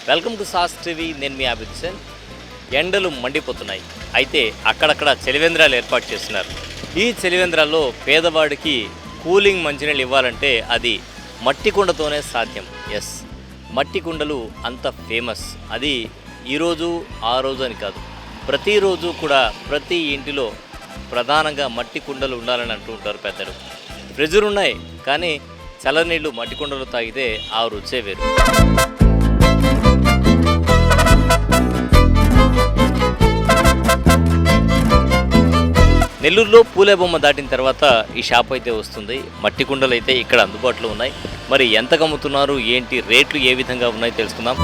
Welcome to sauce TV. నేను మీ అభిద్ హుసేన్. ఎండలు మండిపోతున్నాయి. అయితే అక్కడక్కడ చలివేంద్రాలు ఏర్పాటు చేస్తున్నారు. ఈ చలివేంద్రాల్లో పేదవాడికి కూలింగ్ మంచినీళ్ళు ఇవ్వాలంటే అది మట్టి కుండతోనే సాధ్యం. ఎస్, మట్టి కుండలు అంత ఫేమస్. అది ఈరోజు ఆ రోజు అని కాదు, ప్రతిరోజు కూడా ప్రతి ఇంటిలో ప్రధానంగా మట్టి కుండలు ఉండాలని అంటూ ఉంటారు పెద్దలు. ఫ్రిడ్జులు ఉన్నాయి, కానీ చల్లనీళ్ళు మట్టి కుండలు తాగితే ఆ రుచే వేరు. నెల్లూరులో పూలే బొమ్మ దాటిన తర్వాత ఈ షాప్ అయితే వస్తుంది. మట్టి కుండలు అయితే ఇక్కడ అందుబాటులో ఉన్నాయి. మరి ఎంతకు అమ్ముతున్నారు, ఏంటి రేట్లు ఏ విధంగా ఉన్నాయో తెలుసుకుందాం.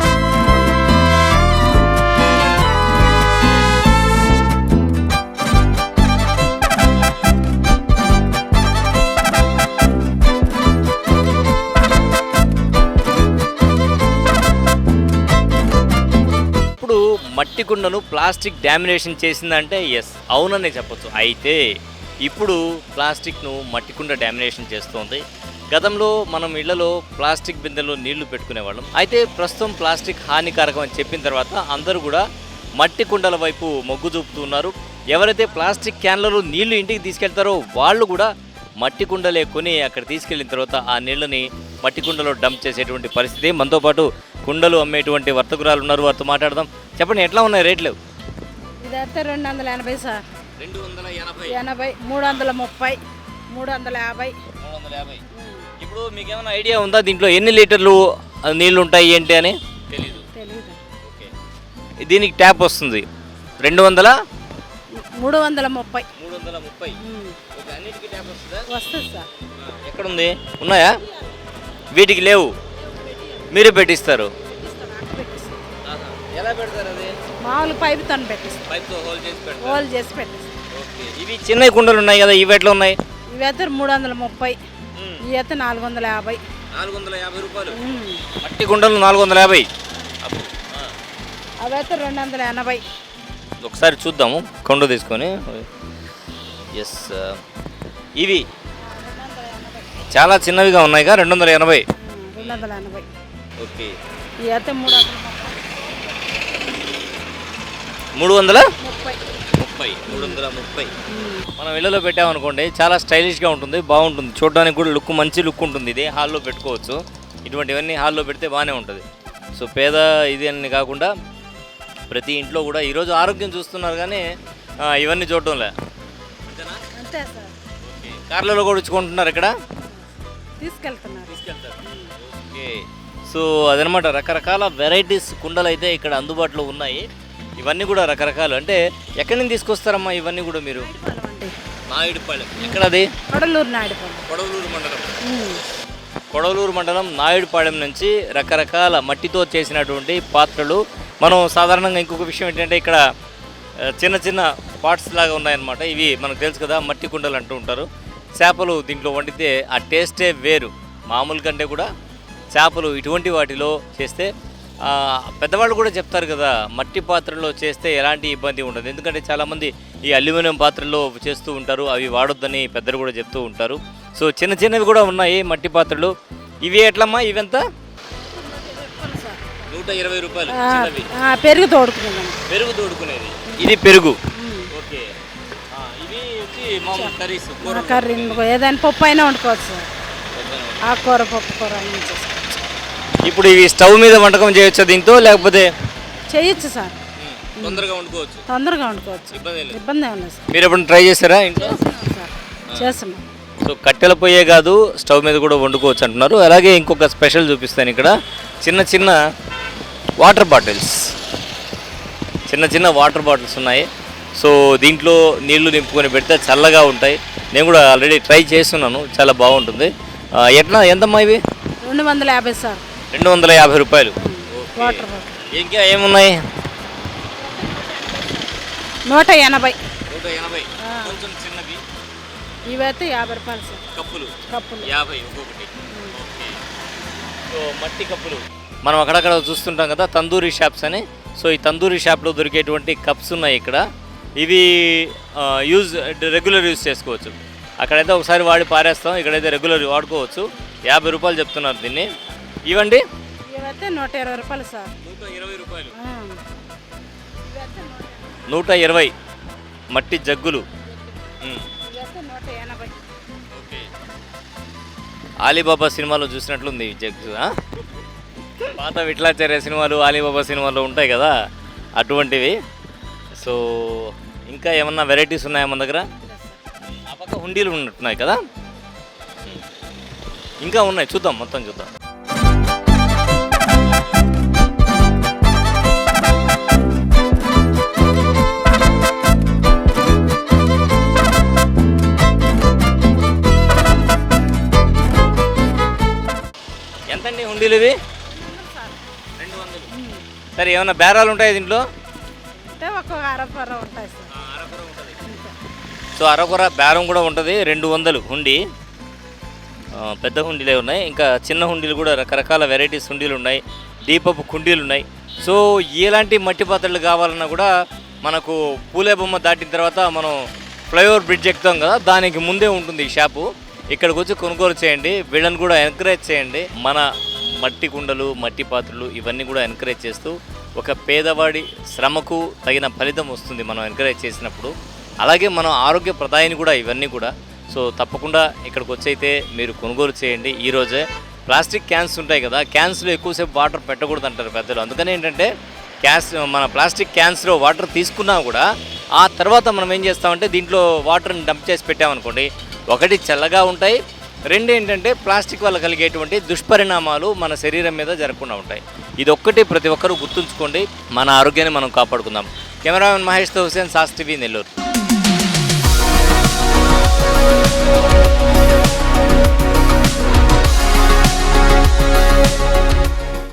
మట్టి కుండను ప్లాస్టిక్ డామినేషన్ చేసిందంటే ఎస్, అవుననే చెప్పొచ్చు. అయితే ఇప్పుడు ప్లాస్టిక్ను మట్టి కుండ డామినేషన్ చేస్తోంది. గతంలో మనం ఇళ్లలో ప్లాస్టిక్ బిందెల్లో నీళ్లు పెట్టుకునేవాళ్ళం. అయితే ప్రస్తుతం ప్లాస్టిక్ హానికారకం అని చెప్పిన తర్వాత అందరూ కూడా మట్టి కుండల వైపు మొగ్గు చూపుతున్నారు. ఎవరైతే ప్లాస్టిక్ క్యాన్లలో నీళ్లు ఇంటికి తీసుకెళ్తారో వాళ్ళు కూడా మట్టి కుండలే కొని అక్కడ తీసుకెళ్ళిన తర్వాత ఆ నీళ్ళని మట్టి కుండలో డంప్ చేసేటువంటి పరిస్థితి. మనతో పాటు కుండలు అమ్మేటువంటి వర్తకురాలు ఉన్నారు, వారితో మాట్లాడదాం. చెప్పండి, ఎట్లా ఉన్నాయి రేట్లు? ఇదైతే 280 సార్. 280, 330, 350. ఇప్పుడు మీకు ఏమైనా ఐడియా ఉందా దీంట్లో ఎన్ని లీటర్లు నీళ్లు ఉంటాయి ఏంటి అని? తెలీదు. ఓకే, దీనికి ట్యాప్ వస్తుంది 200, 330. 330. ఓకే, అన్నిటికీ ట్యాప్ వస్తుందా? వస్తుంది సార్. ఎక్కడుంది? ఉన్నాయా? వీటికి లేవు, మీరే పెట్టిస్తారు. ఎలా పెడతారు అది? మామూలు పైపుతో పెట్టిస్తాం. పైప్తో హోల్ చేసి పెట్టిస్తాం. ఓకే, ఇవి చిన్న కుండలు ఉన్నాయి కదా, ఇవి ఎట్లా ఉన్నాయి? ఇవైతే 330, ఇవి అయితే 450. 450 రూపాయలు మట్టి కుండలు. 450. అవైతే 280. ఒకసారి చూద్దాము కుండ తీసుకొని. ఎస్, ఇవి చాలా చిన్నవిగా ఉన్నాయిగా. 280. 280. ఓకే, ఇవి అయితే 330. 330. మనం ఇళ్ళలో పెట్టామనుకోండి, చాలా స్టైలిష్గా ఉంటుంది, బాగుంటుంది, చూడడానికి కూడా మంచి లుక్ ఉంటుంది. ఇది హాల్లో పెట్టుకోవచ్చు. ఇటువంటివన్నీ హాల్లో పెడితే బాగానే ఉంటుంది. సో పేద ఇది అని కాకుండా ప్రతి ఇంట్లో కూడా ఈరోజు ఆరోగ్యం చూస్తున్నారు, కానీ ఇవన్నీ చూడటంలే. అంతే సార్. ఓకే, కార్లలో కూడా ఇచ్చుకుంటున్నారు, ఇక్కడ తీసుకెళ్తారు. ఓకే, సో అదనమాట. రకరకాల వెరైటీస్ కుండలు అయితే ఇక్కడ అందుబాటులో ఉన్నాయి. ఇవన్నీ కూడా రకరకాలు. అంటే ఎక్కడి నుంచి తీసుకొస్తారమ్మా ఇవన్నీ కూడా మీరు? నాయుడుపాలెం. ఎక్కడ అది? కొడలూరు నాయుడుపాలెం. కొడవలూరు మండలం నాయుడుపాలెం నుంచి రకరకాల మట్టితో చేసినటువంటి పాత్రలు. మనం సాధారణంగా ఇంకొక విషయం ఏంటంటే ఇక్కడ చిన్న చిన్న పాట్స్ లాగా ఉన్నాయన్నమాట. ఇవి మనకు తెలుసు కదా, మట్టి కుండలు అంటూ ఉంటారు. చేపలు దీంట్లో వండితే ఆ టేస్టే వేరు. మామూలు కంటే కూడా చేపలు ఇటువంటి వాటిలో చేస్తే, పెద్దవాళ్ళు కూడా చెప్తారు కదా, మట్టి పాత్రలో చేస్తే ఎలాంటి ఇబ్బంది ఉండదు. ఎందుకంటే చాలామంది ఈ అల్యూమినియం పాత్రల్లో చేస్తూ ఉంటారు, అవి వాడొద్దని పెద్దలు కూడా చెప్తూ ఉంటారు. సో చిన్న చిన్నవి కూడా ఉన్నాయి మట్టి పాత్రలు. ఇవి ఎట్లమ్మా? ఇవంతా 120 రూపాయలు. పెరుగు తోడుకునేది. పెరుగు తోడుకునేది. ఇది పెరుగు. ఓకే, ఇవి వచ్చి మామూలు కర్రీస్, కర్రీ ఏదైనా పప్పు అయినా వండుకోవచ్చు సార్. ఆకుకూర, పప్పు కూర అన్నీ చేసుకోవచ్చు. ఇప్పుడు ఇవి స్టవ్ మీద వంటకం చేయొచ్చా దీంతో, లేకపోతే? చేయొచ్చు సార్, తొందరగా వండుకోవచ్చు. ఇబ్బంది ఏం లేదు సార్. మీరు ఎప్పుడు ట్రై చేశారా ఇంట్లో? చేస్తున్నాం. సో కట్టెల పొయ్యే కాదు, స్టవ్ మీద కూడా వండుకోవచ్చు అంటున్నారు. అలాగే ఇంకొక స్పెషల్ చూపిస్తాను. ఇక్కడ చిన్న చిన్న వాటర్ బాటిల్స్, చిన్న వాటర్ బాటిల్స్ ఉన్నాయి. సో దీంట్లో నీళ్లు నింపుకొని పెడితే చల్లగా ఉంటాయి. నేను కూడా ఆల్రెడీ ట్రై చేస్తున్నాను, చాలా బాగుంటుంది. ఎంతమ్మా ఇవి? 250 సార్. 250 రూపాయలు. Water bottle. ఇంకా ఏమున్నాయి? 180. కొంచెం చిన్నవి. ఇవైతే 50 రూపాయలు సార్. కప్పులు 50 ఒక్కొక్కటి. సో మట్టి కప్పులు మనం అక్కడక్కడ చూస్తుంటాం కదా, తందూరి షాప్స్ అని. సో ఈ తందూరి షాప్లో దొరికేటువంటి కప్స్ ఉన్నాయి ఇక్కడ. ఇవి రెగ్యులర్ యూజ్ చేసుకోవచ్చు. అక్కడైతే ఒకసారి వాడి పారేస్తాం, ఇక్కడైతే రెగ్యులర్ వాడుకోవచ్చు. 50 రూపాయలు చెప్తున్నారు దీన్ని. ఇవ్వండి. అయితే 120 రూపాయలు సార్. 120 రూపాయలు. ఆ. ఇవైతే 120 మట్టి జగ్గులు. ఇవైతే 180. ఓకే. ఆలీబాబా సినిమాలో చూసినట్లుంది ఈ జగ్గు. పాత విఠలాచార్య సినిమాలు ఆలీబాబా సినిమాలో ఉంటాయి కదా అటువంటివి. సో ఇంకా ఏమన్నా వెరైటీస్ ఉన్నాయా మన దగ్గర? ఆ పక్క హుండీలు ఉన్నట్టున్నాయి కదా. ఇంకా ఉన్నాయి, చూద్దాం, మొత్తం చూద్దాం. ఎంతండి హుండీలు ఇవి? 200. సరే, ఏమన్నా బేరాలు ఉంటాయి దీంట్లో? అంటే ఒక అరపర ఉంటాయి సార్. సో అరకొర బేరం కూడా ఉంటుంది. 200 హుండీ. పెద్ద హుండీలే ఉన్నాయి, ఇంకా చిన్న హుండీలు కూడా రకరకాల వెరైటీస్ హుండీలు ఉన్నాయి, దీపపు కుండీలు ఉన్నాయి. సో ఎలాంటి మట్టి పాత్రలు కావాలన్నా కూడా మనకు పూలే బొమ్మ దాటిన తర్వాత మనం ఫ్లైఓవర్ బ్రిడ్జ్ ఎక్కుతాం కదా, దానికి ముందే ఉంటుంది ఈ షాపు. ఇక్కడికి వచ్చి కొనుగోలు చేయండి, వీళ్ళని కూడా ఎంకరేజ్ చేయండి. మన మట్టి కుండలు, మట్టి పాత్రలు ఇవన్నీ కూడా ఎంకరేజ్ చేస్తూ ఒక పేదవాడి శ్రమకు తగిన ఫలితం వస్తుంది మనం ఎంకరేజ్ చేసినప్పుడు. అలాగే మనం ఆరోగ్య ప్రదాయాన్ని కూడా ఇవన్నీ కూడా. సో తప్పకుండా ఇక్కడికి వచ్చి అయితే మీరు కొనుగోలు చేయండి. ఈరోజే ప్లాస్టిక్ క్యాన్స్ ఉంటాయి కదా, క్యాన్స్లో ఎక్కువసేపు వాటర్ పెట్టకూడదు అంటారు పెద్దలు. అందుకని ఏంటంటే మన ప్లాస్టిక్ క్యాన్స్లో వాటర్ తీసుకున్నా కూడా ఆ తర్వాత మనం ఏం చేస్తామంటే దీంట్లో వాటర్ని డంప్ చేసి పెట్టామనుకోండి, ఒకటి చల్లగా ఉంటాయి, రెండు ఏంటంటే ప్లాస్టిక్ వల్ల కలిగేటువంటి దుష్పరిణామాలు మన శరీరం మీద జరగకుండా ఉంటాయి. ఇది ఒక్కటి ప్రతి ఒక్కరూ గుర్తుంచుకోండి. మన ఆరోగ్యాన్ని మనం కాపాడుకుందాం. కెమెరామెన్ మహేష్తో హుసేన్, సాస్ టీవీ, నెల్లూరు.